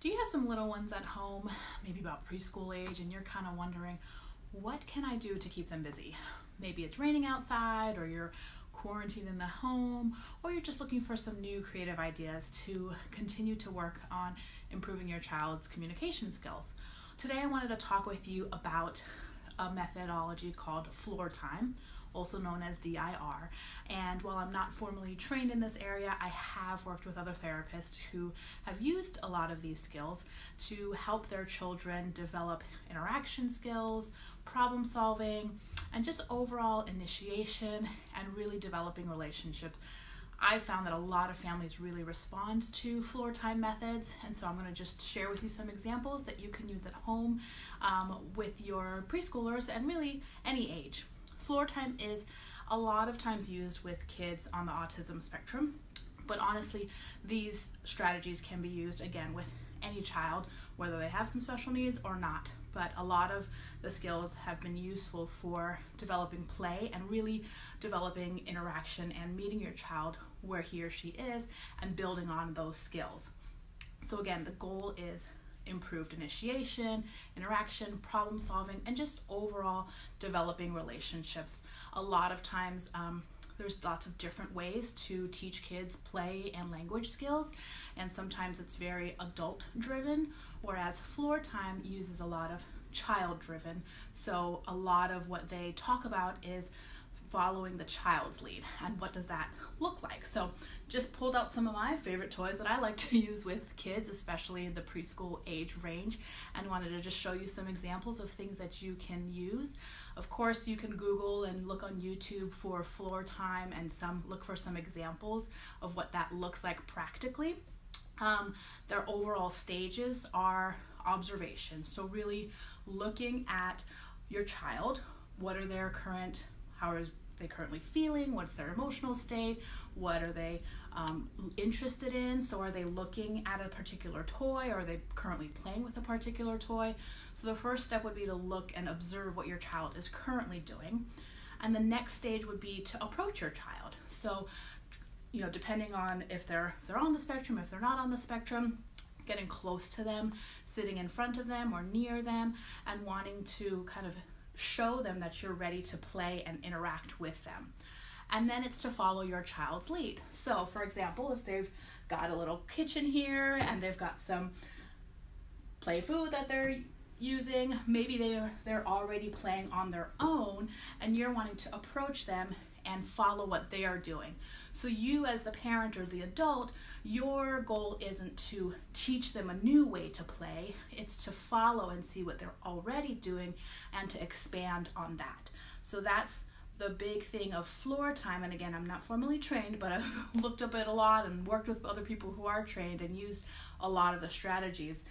Do you have some little ones at home, maybe about preschool age, and you're kind of wondering, what can I do to keep them busy? Maybe it's raining outside, or you're quarantined in the home, or you're just looking for some new creative ideas to continue to work on improving your child's communication skills. Today I wanted to talk with you about a methodology called Floortime, also known as DIR. And while I'm not formally trained in this area, I have worked with other therapists who have used a lot of these skills to help their children develop interaction skills, problem solving, and just overall initiation and really developing relationships. I found that a lot of families really respond to floor time methods, and so I'm going to just share with you some examples that you can use at home with your preschoolers and really any age. Floor time is a lot of times used with kids on the autism spectrum, but honestly, these strategies can be used again with any child, whether they have some special needs or not. But a lot of the skills have been useful for developing play and really developing interaction and meeting your child where he or she is and building on those skills. So again, the goal is improved initiation, interaction, problem solving, and just overall developing relationships. A lot of times there's lots of different ways to teach kids play and language skills, and sometimes it's very adult driven, whereas floor time uses a lot of child driven. So a lot of what they talk about is following the child's lead. And what does that look like? So just pulled out some of my favorite toys that I like to use with kids, especially the preschool age range, and wanted to just show you some examples of things that you can use. Of course, you can Google and look on YouTube for floor time and look for some examples of what that looks like practically. Their overall stages are observation. So really looking at your child, what are their how are they currently feeling? What's their emotional state? What are they interested in? So are they looking at a particular toy? Or are they currently playing with a particular toy? So the first step would be to look and observe what your child is currently doing. And the next stage would be to approach your child. So, depending on if they're on the spectrum, if they're not on the spectrum, getting close to them, sitting in front of them or near them, and wanting to kind of show them that you're ready to play and interact with them. And then it's to follow your child's lead. So for example, if they've got a little kitchen here and they've got some play food that they're using, maybe they're already playing on their own and you're wanting to approach them and follow what they are doing. So you as the parent or the adult, your goal isn't to teach them a new way to play, it's to follow and see what they're already doing and to expand on that. So that's the big thing of floor time. And again, I'm not formally trained, but I've looked up it a lot and worked with other people who are trained and used a lot of the strategies,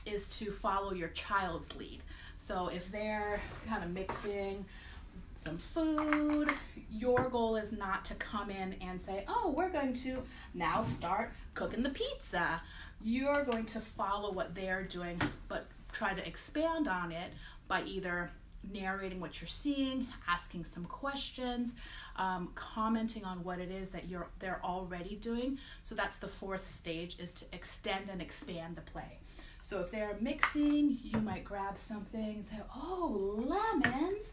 is to follow your child's lead. So if they're kind of mixing some food, your goal is not to come in and say, oh, we're going to now start cooking the pizza. You're going to follow what they're doing, but try to expand on it by either narrating what you're seeing, asking some questions, commenting on what it is that they're already doing. So that's the fourth stage, is to extend and expand the play. So if they're mixing, you might grab something and say, oh, lemons.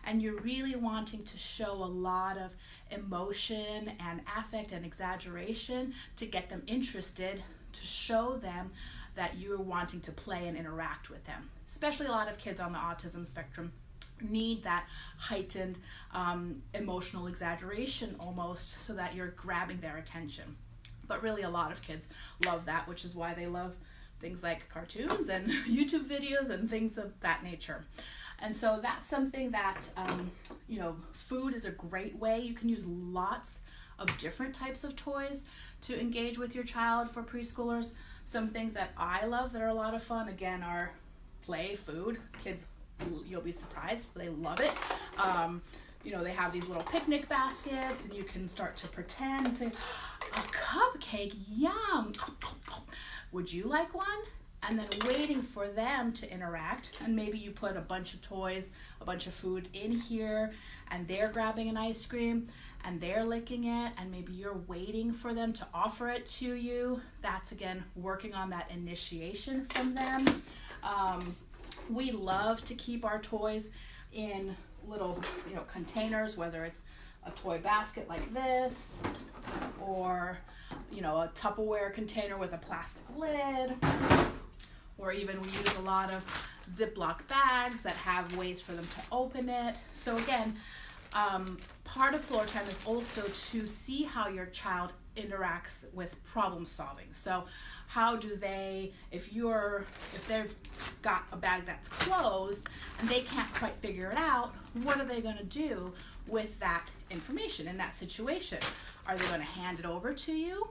And you're really wanting to show a lot of emotion and affect and exaggeration to get them interested, to show them that you're wanting to play and interact with them. Especially a lot of kids on the autism spectrum need that heightened emotional exaggeration almost, so that you're grabbing their attention. But really a lot of kids love that, which is why they love things like cartoons and YouTube videos and things of that nature. And so that's something that, food is a great way. You can use lots of different types of toys to engage with your child for preschoolers. Some things that I love that are a lot of fun, again, are play food. Kids, you'll be surprised, they love it. They have these little picnic baskets and you can start to pretend and say, a cupcake, yum. Would you like one? And then waiting for them to interact, and maybe you put a bunch of toys, a bunch of food in here, and they're grabbing an ice cream, and they're licking it, and maybe you're waiting for them to offer it to you. That's again working on that initiation from them. We love to keep our toys in little containers, whether it's a toy basket like this, or a Tupperware container with a plastic lid, or even we use a lot of Ziploc bags that have ways for them to open it. So again, part of floor time is also to see how your child interacts with problem solving. So how do they, if they've got a bag that's closed and they can't quite figure it out, what are they going to do with that information in that situation? Are they going to hand it over to you?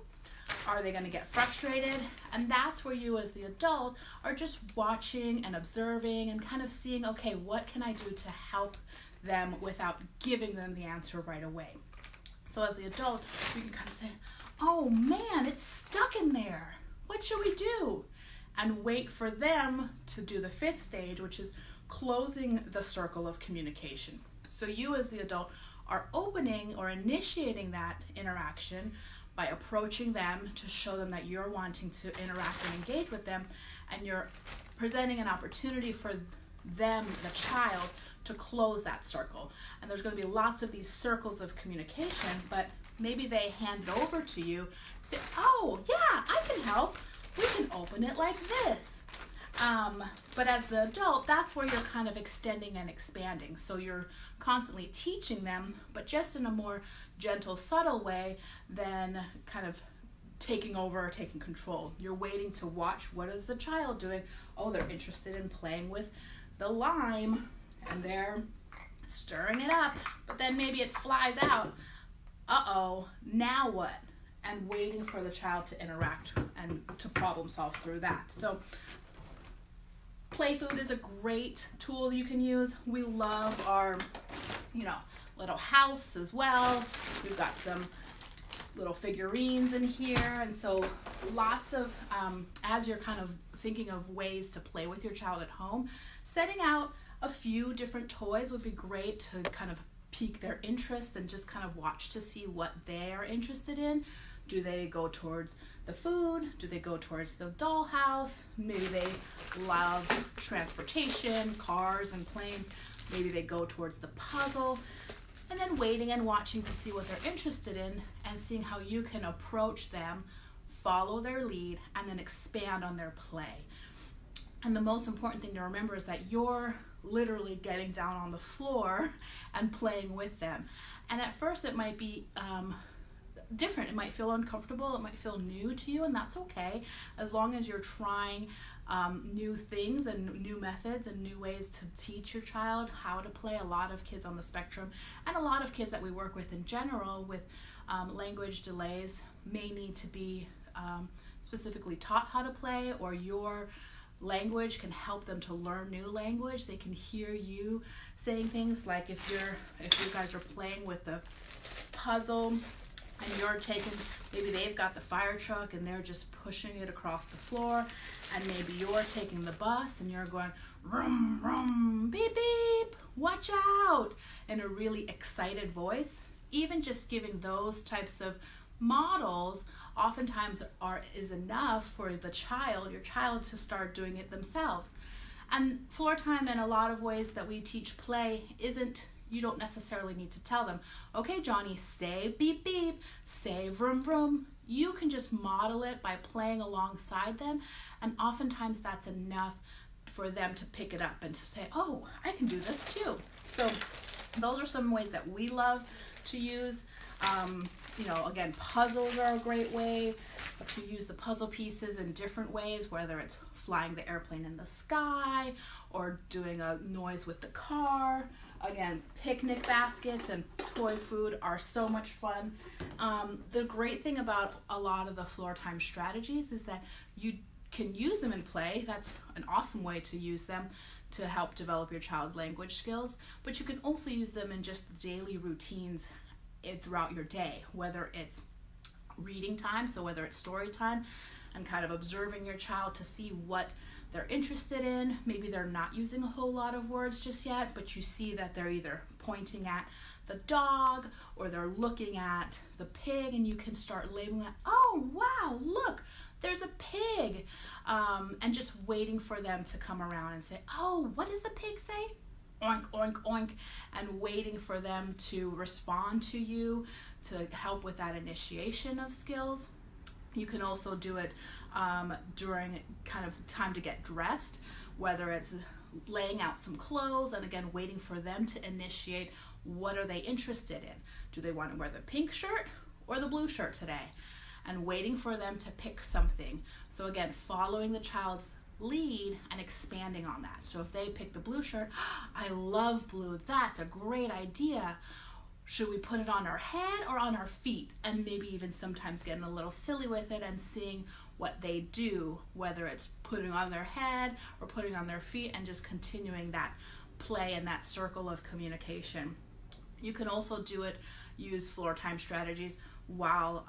Are they going to get frustrated? And that's where you as the adult are just watching and observing and kind of seeing, okay, what can I do to help them without giving them the answer right away? So as the adult, you can kind of say, oh man, it's stuck in there. What should we do? And wait for them to do the fifth stage, which is closing the circle of communication. So you as the adult are opening or initiating that interaction by approaching them to show them that you're wanting to interact and engage with them, and you're presenting an opportunity for them, the child, to close that circle. And there's going to be lots of these circles of communication, but maybe they hand it over to you, say, oh yeah, I can help. We can open it like this. But as the adult, that's where you're kind of extending and expanding. So you're constantly teaching them, but just in a more gentle, subtle way than kind of taking over or taking control. You're waiting to watch, what is the child doing? Oh, they're interested in playing with the lime and they're stirring it up, but then maybe it flies out. Uh-oh, now what? And waiting for the child to interact and to problem solve through that. So play food is a great tool you can use. We love our, little house as well. We've got some little figurines in here, and so lots of, as you're kind of thinking of ways to play with your child at home, setting out a few different toys would be great to kind of pique their interest and just kind of watch to see what they're interested in. Do they go towards the food? Do they go towards the dollhouse? Maybe they love transportation, cars and planes. Maybe they go towards the puzzle. And then waiting and watching to see what they're interested in and seeing how you can approach them, follow their lead, and then expand on their play. And the most important thing to remember is that you're literally getting down on the floor and playing with them. And at first it might be different. It might feel uncomfortable. It might feel new to you, and that's okay, as long as you're trying new things and new methods and new ways to teach your child how to play. A lot of kids on the spectrum and a lot of kids that we work with in general with language delays may need to be specifically taught how to play, or your language can help them to learn new language. They can hear you saying things like, if you guys are playing with the puzzle and you're taking, maybe they've got the fire truck and they're just pushing it across the floor, and maybe you're taking the bus and you're going vroom vroom beep beep, watch out, in a really excited voice. Even just giving those types of models oftentimes is enough for your child to start doing it themselves. And floor time, in a lot of ways that we teach play, you don't necessarily need to tell them, okay, Johnny, say beep beep, say vroom vroom. You can just model it by playing alongside them, and oftentimes that's enough for them to pick it up and to say, oh, I can do this too. So those are some ways that we love to use. Again, puzzles are a great way to use the puzzle pieces in different ways, whether it's flying the airplane in the sky or doing a noise with the car. Again, picnic baskets and toy food are so much fun. The great thing about a lot of the floor time strategies is that you can use them in play. That's an awesome way to use them to help develop your child's language skills, but you can also use them in just daily routines throughout your day, whether it's reading time, so whether it's story time, and kind of observing your child to see what they're interested in. Maybe they're not using a whole lot of words just yet, but you see that they're either pointing at the dog, or they're looking at the pig, and you can start labeling that, oh wow, look, there's a pig, and just waiting for them to come around and say, oh, what does the pig say? Oink, oink, oink, and waiting for them to respond to you to help with that initiation of skills. You can also do it during kind of time to get dressed, whether it's laying out some clothes and again waiting for them to initiate what are they interested in. Do they want to wear the pink shirt or the blue shirt today? And waiting for them to pick something. So again, following the child's lead and expanding on that. So if they pick the blue shirt, I love blue, that's a great idea. Should we put it on our head or on our feet? And maybe even sometimes getting a little silly with it and seeing what they do, whether it's putting on their head or putting on their feet, and just continuing that play and that circle of communication. You can also use floor time strategies while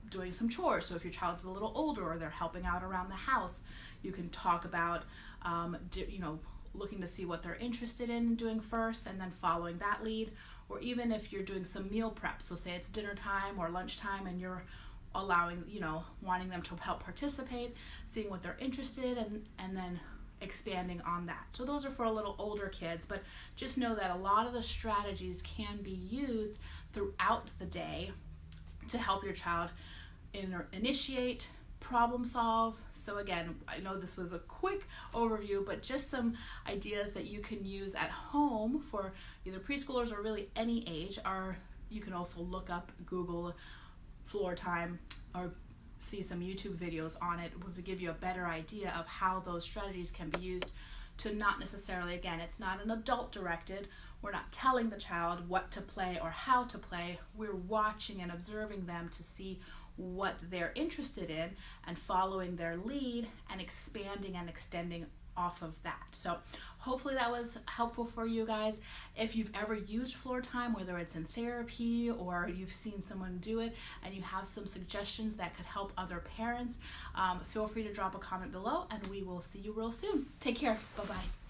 doing some chores. So if your child's a little older or they're helping out around the house, you can talk about looking to see what they're interested in doing first and then following that lead. Or even if you're doing some meal prep, so say it's dinner time or lunchtime and you're allowing, wanting them to help participate, seeing what they're interested in, and then expanding on that. So those are for a little older kids, but just know that a lot of the strategies can be used throughout the day to help your child initiate, problem solve. So again, I know this was a quick overview, but just some ideas that you can use at home for either preschoolers or really any age. You can also look up, Google floor time, or see some YouTube videos on it to give you a better idea of how those strategies can be used to not necessarily, again, it's not an adult directed. We're not telling the child what to play or how to play. We're watching and observing them to see what they're interested in and following their lead and expanding and extending off of that. So hopefully that was helpful for you guys. If you've ever used floor time, whether it's in therapy or you've seen someone do it and you have some suggestions that could help other parents, feel free to drop a comment below and we will see you real soon. Take care. Bye-bye.